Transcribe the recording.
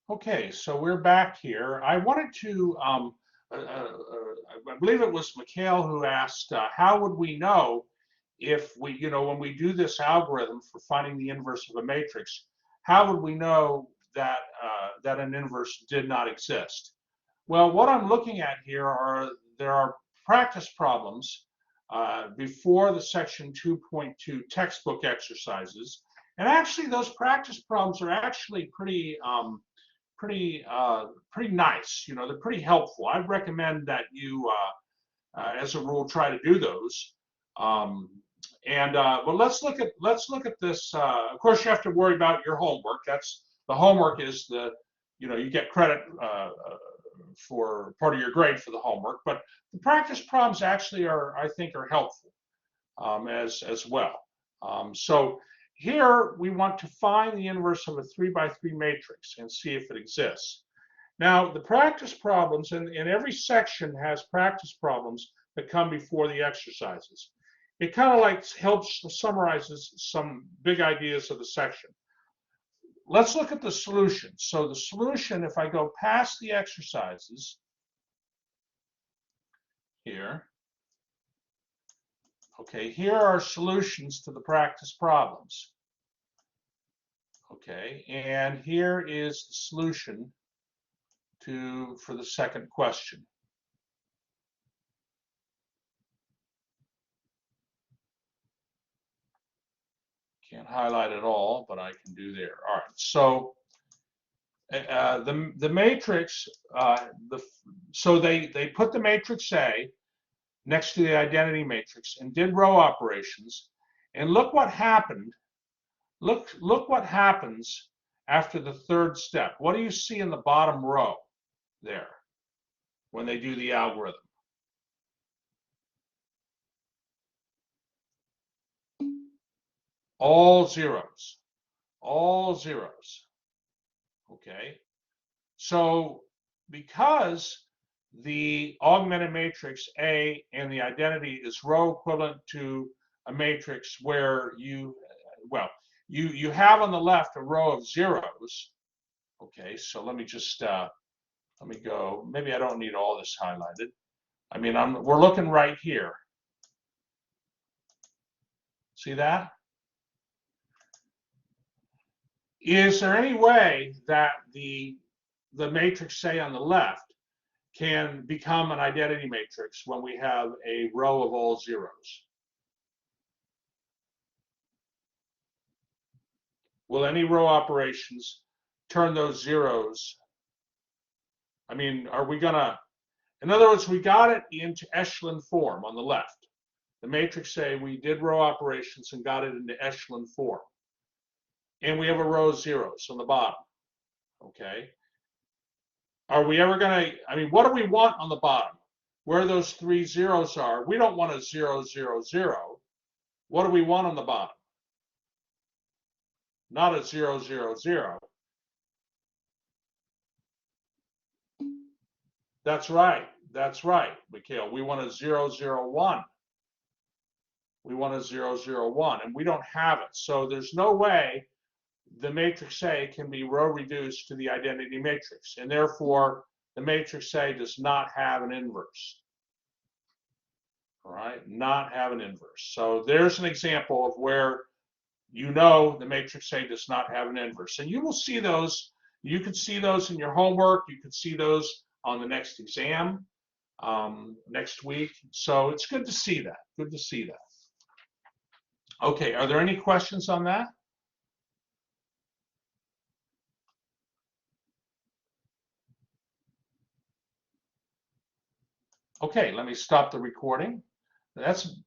Okay, so we're back here. I wanted to, I believe it was Mikhail who asked, how would we know if we, when we do this algorithm for finding the inverse of a matrix, how would we know that that an inverse did not exist? Well, what I'm looking at here there are practice problems before the section 2.2 textbook exercises, and actually those practice problems are actually pretty nice. They're pretty helpful. I'd recommend that you, as a rule, try to do those. Well, let's look at this. Of course, you have to worry about your homework. That's the homework is you get credit for part of your grade for the homework, but the practice problems actually I think, are helpful as well. So here we want to find the inverse of a 3 by 3 matrix and see if it exists. Now, the practice problems, and every section has practice problems that come before the exercises. It kind of like helps summarizes some big ideas of the section. Let's look at the solution. So the solution, if I go past the exercises here, okay, here are solutions to the practice problems. Okay, and here is the solution for the second question. Can't highlight it all, but I can do there. All right, so the matrix, so they put the matrix A next to the identity matrix and did row operations, and look what happened. Look what happens after the third step. What do you see in the bottom row there when they do the algorithm? All zeros. All zeros. Okay. So because the augmented matrix A and the identity is row equivalent to a matrix where you have on the left a row of zeros. Okay, so let me just let me go. Maybe I don't need all this highlighted. I mean, we're looking right here. See that? Is there any way that the matrix, say on the left, can become an identity matrix when we have a row of all zeros? Will any row operations turn those zeros? I mean, are we gonna, in other words, we got it into echelon form on the left. The matrix say we did row operations and got it into echelon form. And we have a row of zeros on the bottom. Okay. Are we ever gonna, I mean, what do we want on the bottom? Where those 3 zeros are, we don't want a 0, 0, 0. What do we want on the bottom? Not a 0, 0, 0. That's right. That's right, Mikhail. We want a 0, 0, 1. We want a 0, 0, 1, and we don't have it. So there's no way the matrix A can be row reduced to the identity matrix, and therefore the matrix A does not have an inverse. All right, not have an inverse. So there's an example of where the matrix A does not have an inverse, and you will see those. You can see those in your homework. You can see those on the next exam next week. So it's good to see that. Good to see that. Okay, are there any questions on that? Okay, let me stop the recording. That's